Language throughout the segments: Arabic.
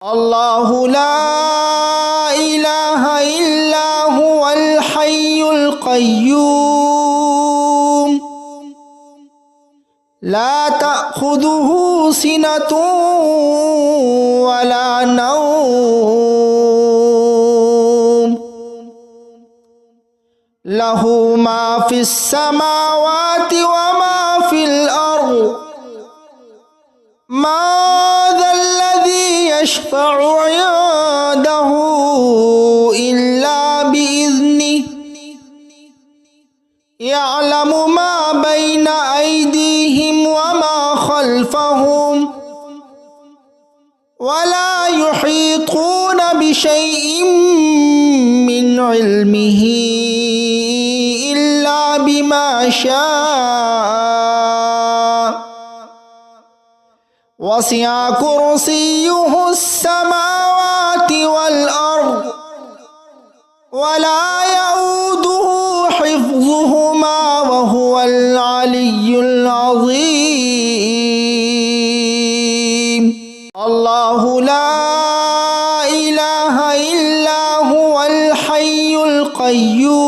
الله لا إله إلا هو الحي القيوم لا تأخذه سنة ولا نوم له ما في السماوات وما في الأرض ما ذا الذي يشفع عنده إلا بإذنه يعلم ما بين أيديهم وما خلفهم ولا يحيطون بشيء من علمه إلا بما شاء وسع كرسيه السماوات والأرض ولا يؤوده حفظهما وهو العلي العظيم الله لا إله إلا هو الحي القيوم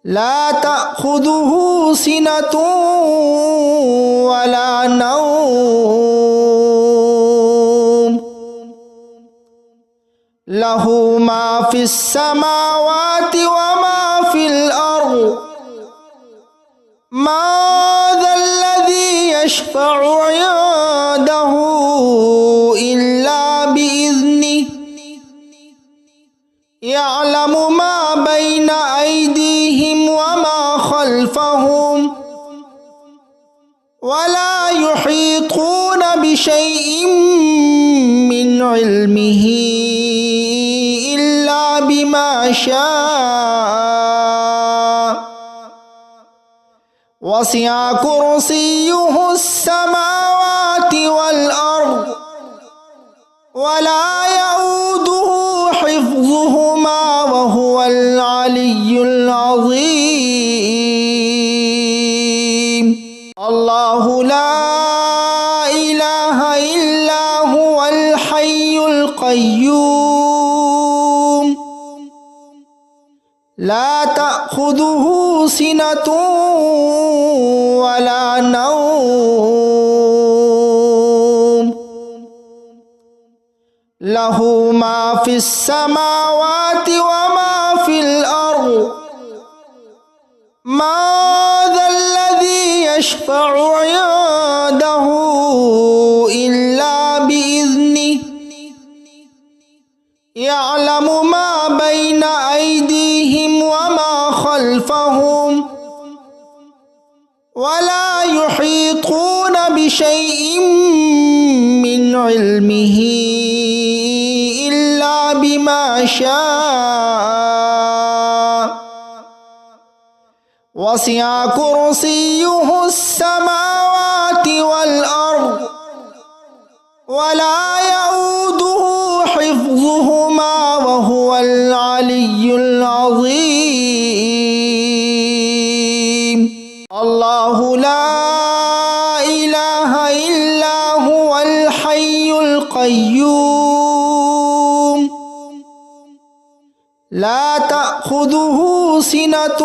لا تأخذه سنة ولا نوم له ما في السماوات وما في الأرض ما ذا الذي يشفع عنده إلا بإذنه يعلم ما بين أيديهم وما خلفهم ولا يحيطون بشيء من علمه إلا بما شاء وسع كرسيه السماوات والأرض ولا يؤوده حفظهما وهو العلي العظيم الله لا إله إلا هو الحي القيوم لا تأخذه سنة ولا نوم له ما في السماوات وما في الأرض ما ذا الذي يشفع عنده إلا بإذنه يعلم ما بين أيديهم وما خلفهم ولا يحيطون بشيء من علمه إلا بما شاء وسع كرسيه السماوات والأرض ولا يؤوده حفظهما وهو العلي العظيم الله لا إله إلا هو الحي القيوم لا تأخذه سنة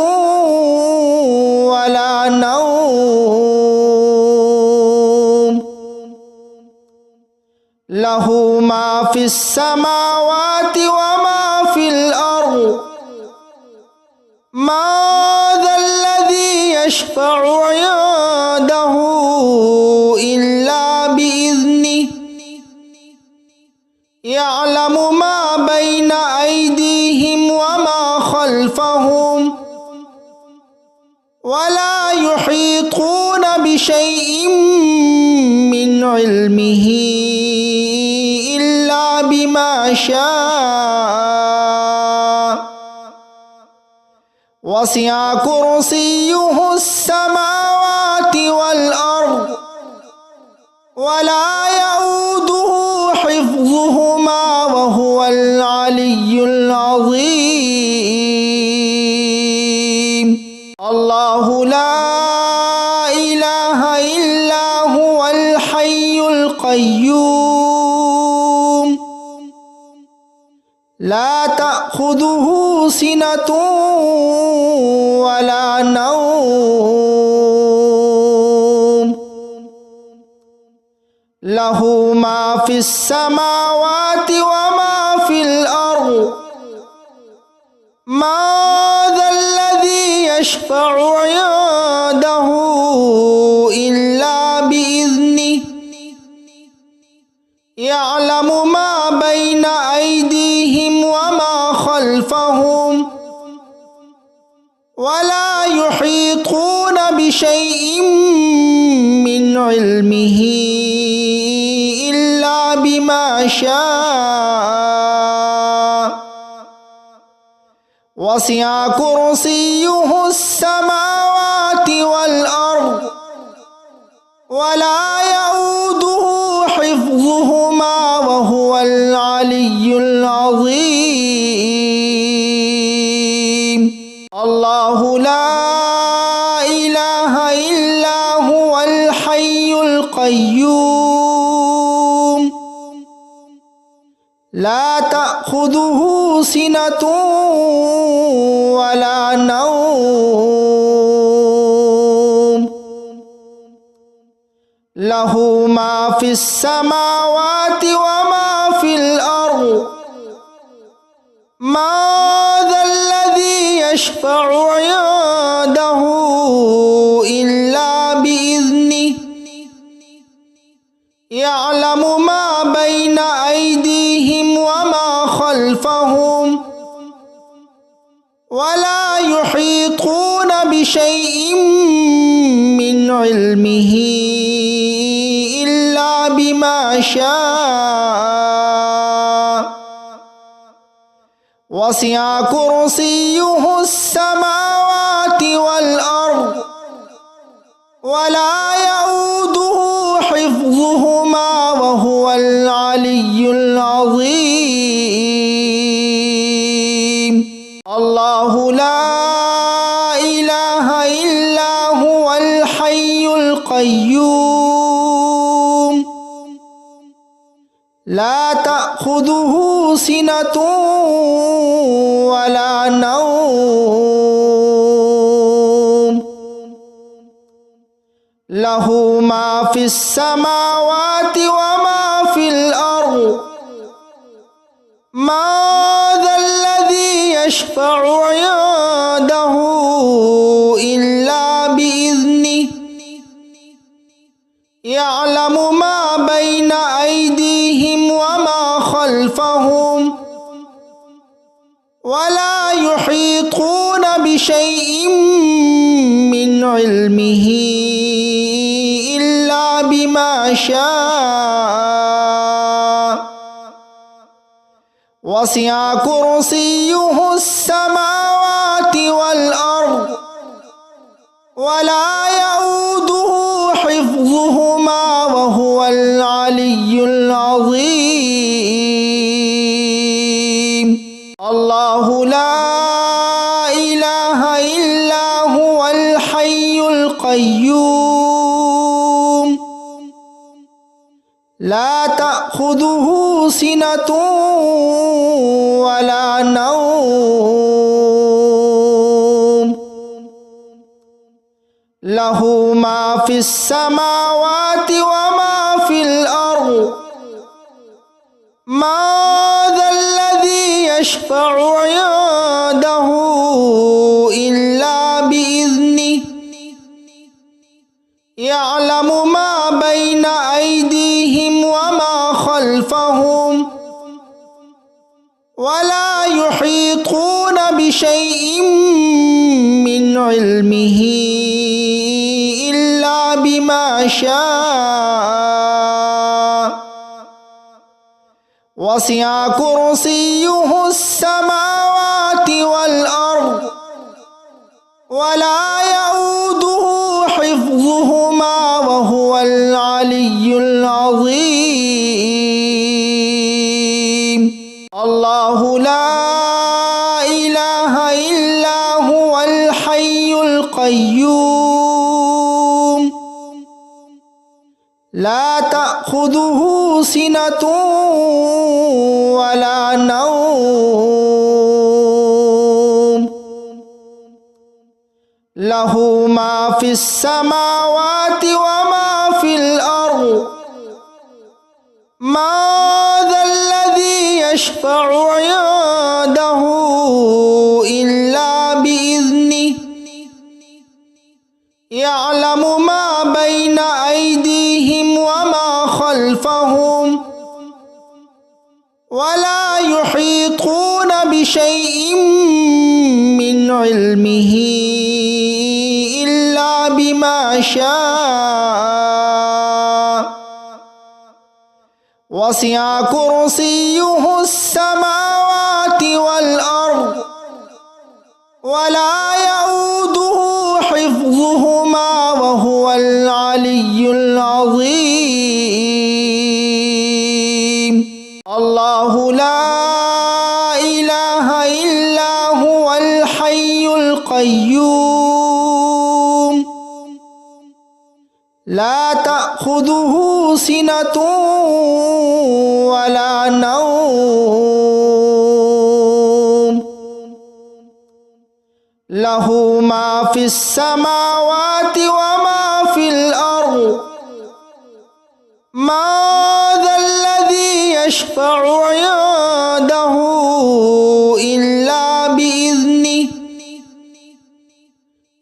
ولا نوم له ما في السماوات وما في الأرض ما ذا الذي يشفع عنده إلا بإذنه يعلم ما بين أيديهم وما خلفهم ولا يحيطون بشيء من علمه إلا بما شاء وسع كرسيه السماوات والأرض ولا يؤوده حفظهما وهو العلي العظيم الله لا إله إلا هو الحي القيوم القيوم لا تأخذه سنة ولا نوم له ما في السماوات وما في الأرض ما ذا الذي يشفع عنده إلا بإذنه يعلم ما بين أيديهم وما خلفهم ولا يحيطون بشيء من علمه إلا بما شاء وسع كرسيه السماوات والأرض ولا يؤوده حفظهما وهو العلي العظيم الله لا إله إلا هو الحي القيوم لا تأخذه سنة ولا نوم له ما في السماوات وما في الأرض ما ذا الذي يشفع عنده إلا بإذنه يعلم ما بين أيديهم وما خلفهم ولا يحيطون بشيء من علمه إلا بما شاء وسع كرسيه السماوات والأرض ولا يؤوده حفظهما وهو العلي العظيم الله لا إله إلا هو الحي القيوم لا تأخذه سنة ولا نوم له ما في السماوات وما في الأرض ما ذا الذي يشفع عنده إلا بإذنه يعلم ما بين أيديهم وما خلفهم ولا يحيطون بشيء من علمه إلا بما شاء وسع كرسيه السماوات والأرض ولا يؤوده حفظهما وهو العلي العظيم الله لا إله إلا هو الحي القيوم لا تأخذه سنة ولا نوم له ما في السماوات وما في الأرض ما ذا الذي يشفع عنده إلا بإذنه يعلم ما بين أيديهم وما خلفهم ولا يحيطون بشيء من علمه إلا بما شاء وسع كرسيه السماوات والأرض ولا يؤوده حفظهما وهو العلي العظيم الله لا إله إلا هو الحي القيوم لا تأخذه تأخذه سنة ولا نوم له ما في السماوات وما في الأرض ما ذا الذي يشفع عنده إلا بإذنه يعلم ما بين أيديهم وما خلفهم ولا يحيطون بشيء من علمه إلا بما شاء وسع كرسيه السماوات والأرض ولا يؤوده حفظهما وهو العلي العظيم الله لا إله إلا هو الحي القيوم لا تأخذه سنة ولا نوم له ما في السماوات وما في الأرض ما ذا الذي يشفع عنده إلا بإذنه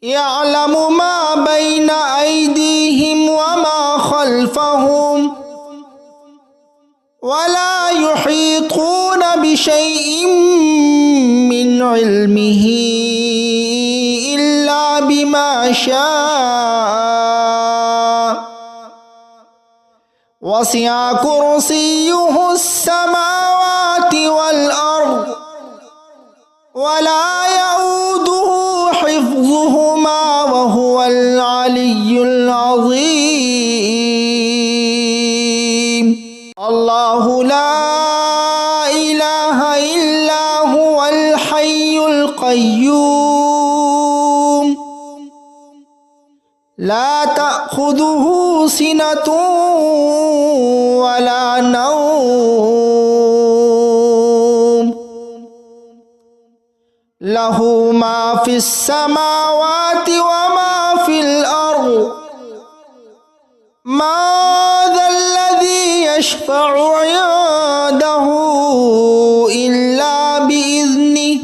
يعلم ما بين أيديهم وما خلفهم ولا يحيطون بشيء من علمه إلا بما شاء وسع كرسيه السماوات والأرض ولا يؤوده حفظهما وهو العلي العظيم الله لا إله إلا هو الحي القيوم لا تأخذه سنة ولا نوم له ما في السماوات وما في الأرض ما ذا الذي يشفع عنده إلا بإذنه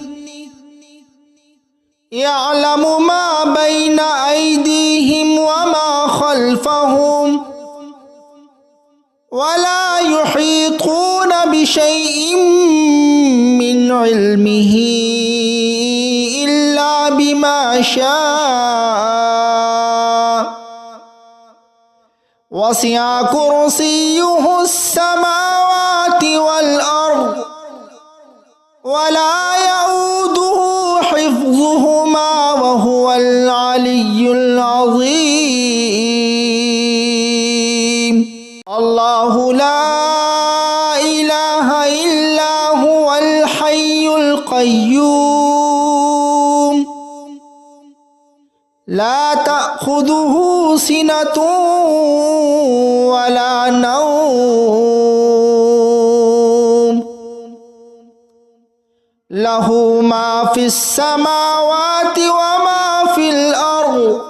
يعلم ما بين أيديهم وما خلفهم ولا يحيطون بشيء من علمه إلا بما شاء وسع كرسيه السماوات والأرض ولا يؤوده حفظهما وهو العلي العظيم الله لا إله إلا هو الحي القيوم لا تأخذه سنة ولا نوم له ما في السماوات وما في الأرض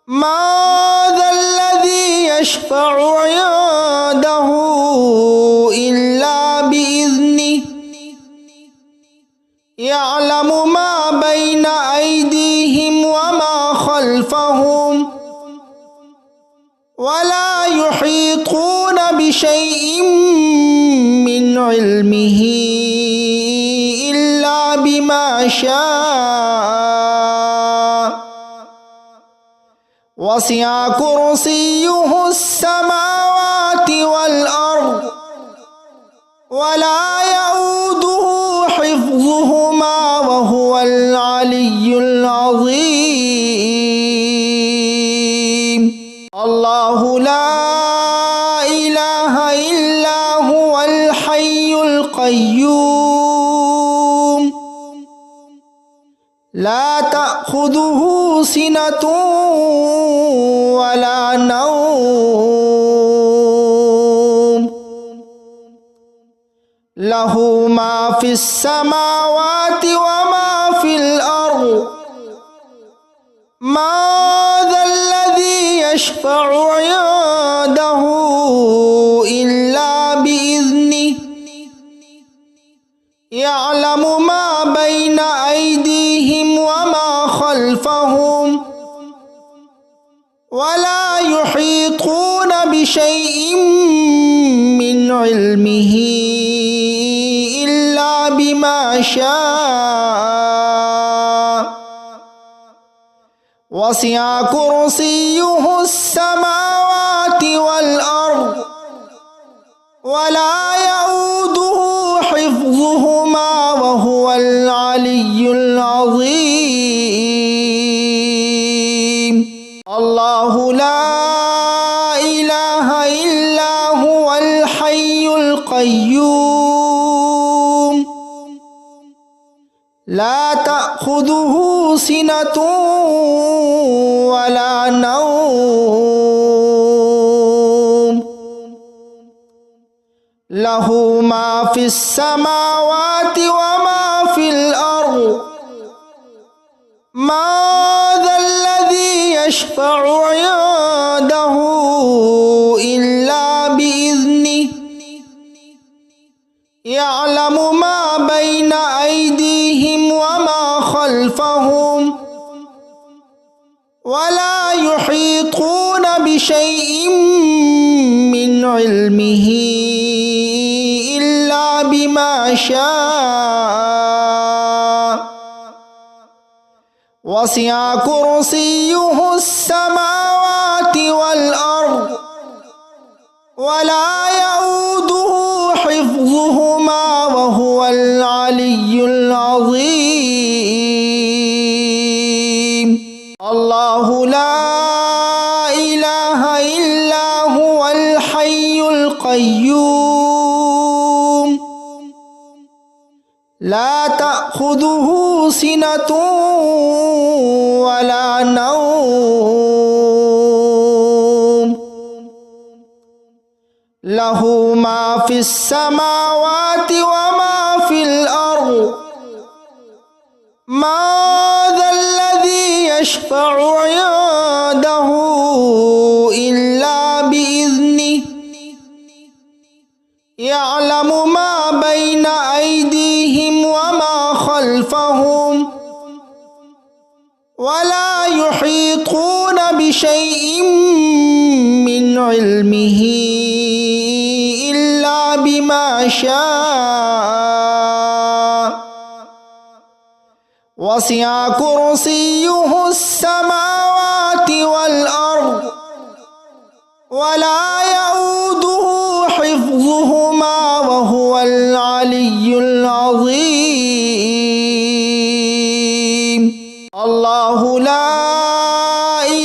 ما ذا الذي يشفع عنده إلا بإذنه يعلم ما بين أيديهم وما خلفهم ولا يحيطون بشيء من علمه إلا بما شاء وسع كرسيه السماوات والأرض ولا يؤوده حفظهما وهو العلي العظيم الله لا إله إلا هو الحي القيوم لا تأخذه سنة ولا نوم লাহু মা ফিস সামাওয়াতি ওয়া মা ফিল আরদ মা যাল্লাযী ইয়াশফাউ ইনদাহু ইল্লা বিইذনিহি ইয়ালামু মা বাইনা আইদিহিম ওয়া মা খালফাহুম ওয়া লা ইউহীতুনা বিশাইইন মিন ইলমিহি ইল্লা বিমা শাআ ওয়াসি'a কুরসিয়্যুহুস সামাওয়াতি ওয়াল আরদ ওয়া লা ইয়াউদুহু হিফযুহুমা ওয়া হুয়াল আলিয়্যুল আযীম। আল্লাহু লা ইলাহা ইল্লা হুয়াল হাইয়ুল কাইয়্যুম লা তা'খুযুহু সিনাতুন ওয়া লা নাওম লাহু মা ফিস সামাওয়াতি ওয়া মা ফিল আরদ মা যাল্লাযী ইয়াশফাউ ইনদাহু ইল্লা বিইذনিহি ইয়ালামু মা বাইনা আইদিহিম ওয়া মা খালফাহুম ওয়া লা ইউহীতুনা বিশাইইন মিন ইলমিহি ইল্লা বিমা শাআ ওয়াসি'a কুরসিয়্যুহুস সামাওয়াতি ওয়াল আরদ ওয়া লা ইয়াউদুহু হিফযুহুমা ওয়া হুয়াল আলিয়্যুল আযীম। আল্লাহু লা ইলাহা ইল্লা হুয়াল হাইয়ুল কাইয়্যুম লা তা'খুযুহু সিনাতুন ওয়া লা নাওম লাহু মা ফিস সামাওয়াতি ওয়া মা ফিল আরদ মা যাল্লাযী ইয়াশফাউ ইনদাহু ইল্লা বিইذনিহি ইয়ালামু মা বাইনা আইদিহিম ওয়া মা খালফাহুম ওয়া লা ইউহীতুনা বিশাইইন মিন ইলমিহি ইল্লা বিমা শাআ ওয়াসি'a কুরসিয়্যুহুস সামাওয়াতি ওয়াল আরদ ওয়া লা ইয়াউদুহু হিফযুহুমা ওয়া হুয়াল আলিয়্যুল আযীম। আল্লাহু লা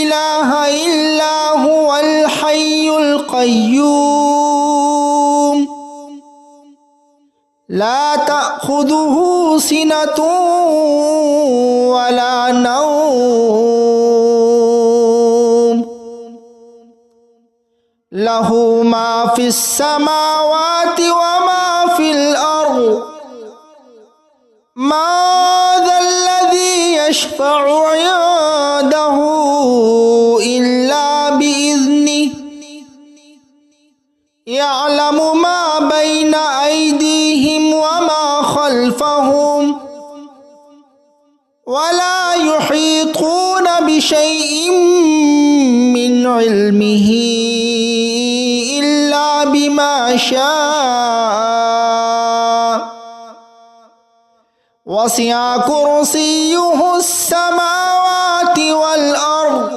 ইলাহা ইল্লা হুয়াল হাইয়ুল কাইয়্যুম লা তা'খুযুহু সিনাতুন ওয়া লা নাওম লাহু মা ফিস সামাওয়াতি ওয়া মা ফিল আরদ মা যাল্লাযী ইয়াশফাউ ইনদাহু ইল্লা বিইذনিহি ইয়ালামু মা বাইনা আইদিহিম ওয়া মা খালফাহুম ওয়া লা ইউহীতুনা বিশাইইন মিন ইলমিহি ইল্লা বিমা শাআ ওয়াসি'a কুরসিয়্যুহুস সামাওয়াতি ওয়াল আরদ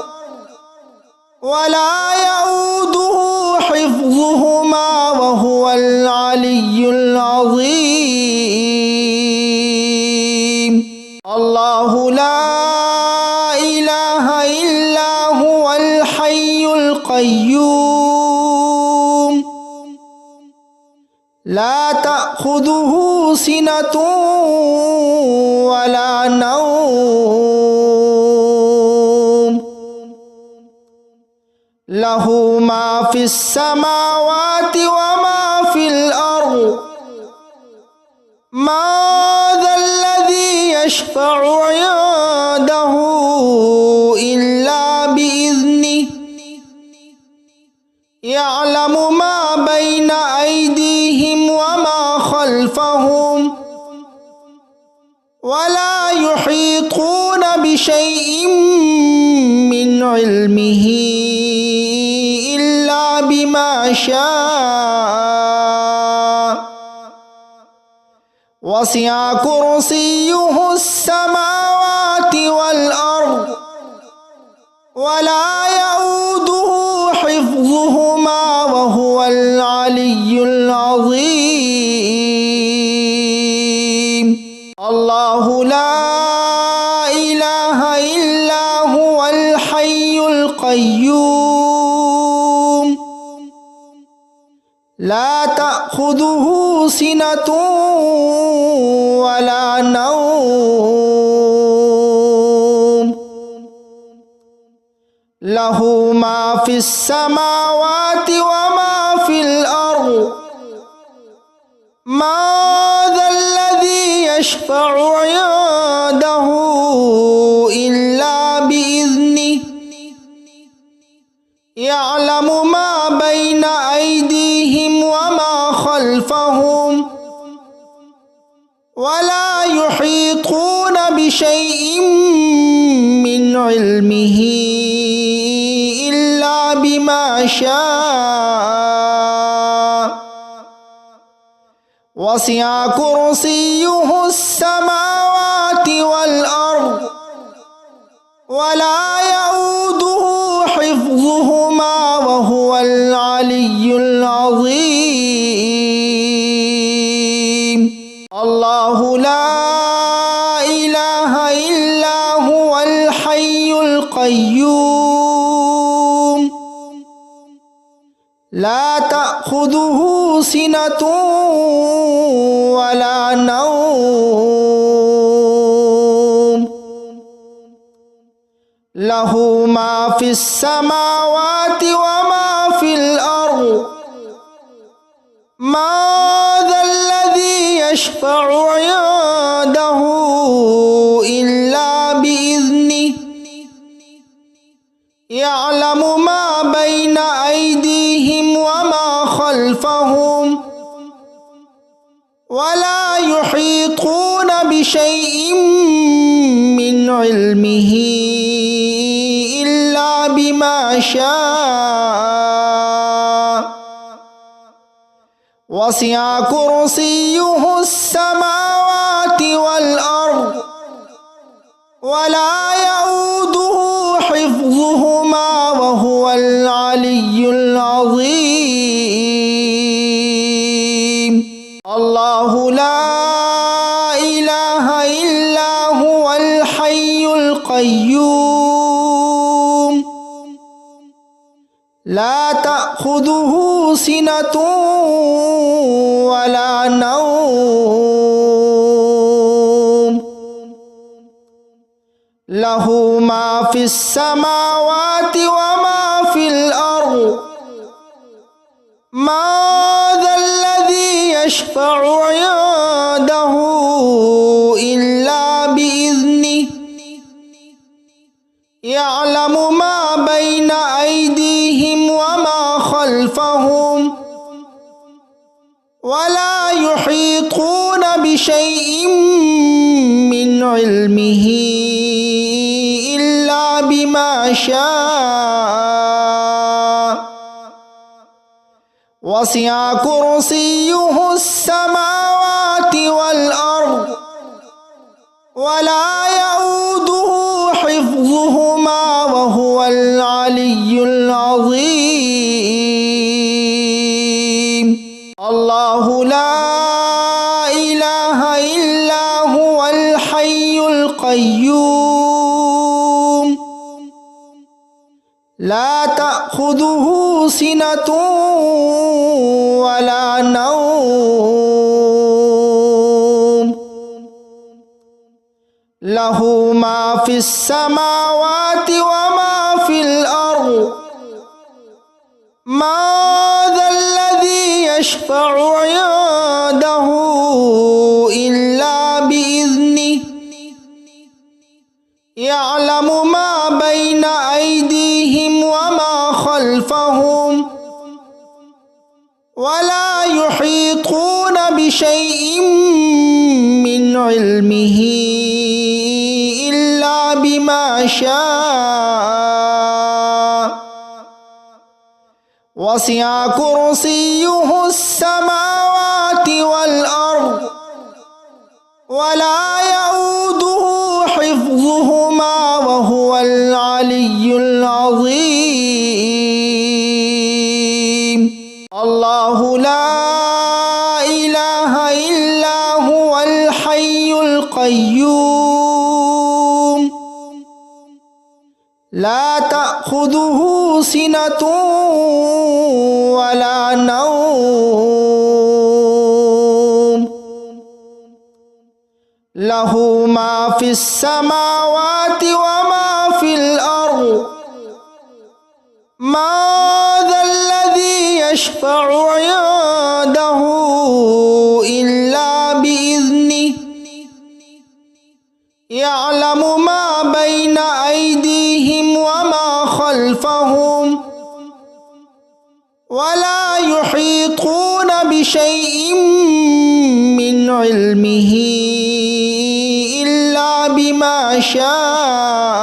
ওয়া লা ইয়াউদুহু হিফযুহুমা ওয়া হুয়াল আলিয়্যুল আযীম। আল্লাহু লা ইলাহা ইল্লা হুয়াল হাইয়ুল কাইয়্যুম লা তা'খুযুহু সিনাতুন ওয়া লা নাওম লাহু মা ফিস সামাওয়াতি ওয়া মা ফিল আরদ ما ذا الذي يشفع عنده إلا بإذنه يعلم ما بين أيديهم وما خلفهم ولا يحيطون بشيء من علمه إلا بما شاء وسع كرسيه السماوات والأرض ولا يؤوده حفظهما وهو العلي العظيم الله لا إله إلا هو الحي القيوم لا تأخذه سنة ولا نوم له ما في السماوات وما في الأرض ما ذا الذي يشفع عنده إلا بإذنه يعلم ما بين أيديهم وما خلفهم ولا يحيطون بشيء من علمه إلا بما شاء وسع كرسيه السماوات والأرض ولا يؤوده حفظهما وهو العلي العظيم الله لا إله إلا هو الحي القيوم لا تأخذه سنة ولا نوم له ما في السماوات وما في الأرض ما ذا الذي يشفع عنده إلا بإذنه يعلم ما بين أيديهم وما خلفهم ولا يحيطون بشيء من علمه إلا بما شاء وسع كرسيه السماوات والأرض ولا يؤوده حفظهما وهو العلي العظيم الله لا إله إلا هو الحي القيوم لا تأخذه سنة ولا نوم له ما في السماوات وما في الأرض ما ذا الذي يشفع عنده إلا بإذنه يعلم ما بين أيديهم وما خلفهم ولا يحيطون بشيء من علمه إلا بما شاء وسع كرسيه السماوات والأرض ولا يؤوده حفظهما وهو العلي العظيم الله لا إله إلا هو الحي القيوم لا تأخذه سنة ولا نوم له ما في السماوات وما في الأرض ما ذا الذي يشفع عنده ولا يحيطون بشيء من علمه إلا بما شاء وسع كرسيه السماوات والأرض ولا يؤوده حفظهما وهو العلي العظيم الله لا إله إلا هو الحي القيوم لا تأخذه سنة ولا نوم له ما في السماوات وما في الأرض ما ذا الذي يشفع عنده إلا بإذنه يعلم ما بين أيديهم وما خلفهم ولا يحيطون بشيء من علمه إلا بما شاء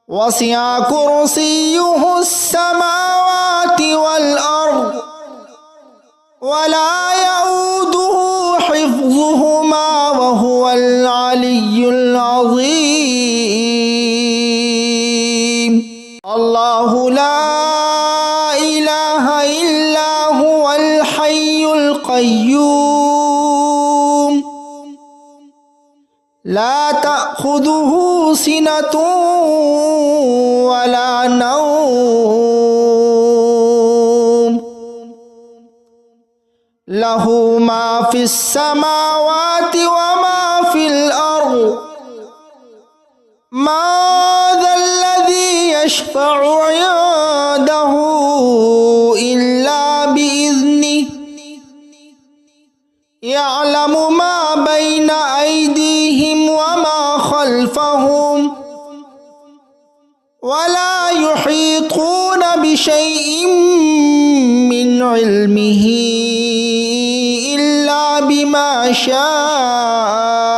وسع كرسيه السماوات والأرض ولا يؤوده حفظهما وهو العلي العظيم الله لا إله إلا هو الحي القيوم لا تأخذه سنة ولا نوم له ما في السماوات وما في الأرض ما ذا الذي يشفع عنده إلا بإذنه يعلم ما بين أيديهم وما خلفهم ولا يحيطون بشيء من علمه إلا بما شاء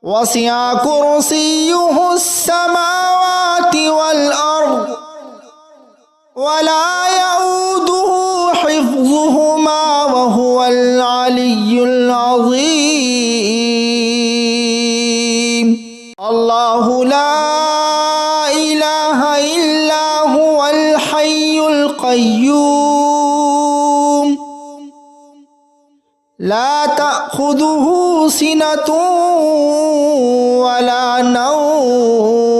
وسع كرسيه السماوات والأرض ولا يؤوده حفظهما وهو العلي العظيم الله لا إله إلا هو الحي القيوم لا تأخذه سنة ولا نوم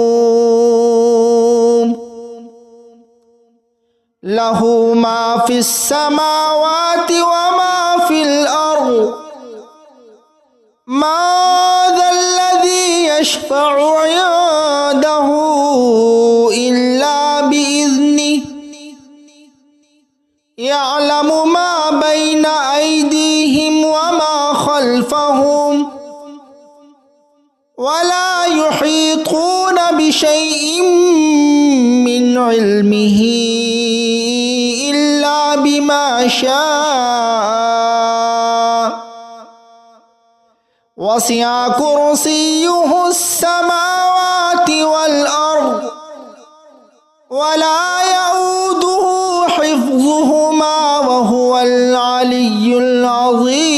له ما في السماوات وما في الأرض ما ذا الذي يشفع عنده إلا بإذنه يعلم ما بين أيديهم وما خلفهم ولا يحيطون بشيء من علمه إلا بما شاء وسع كرسيه السماوات والأرض ولا يؤوده حفظهما وهو العلي العظيم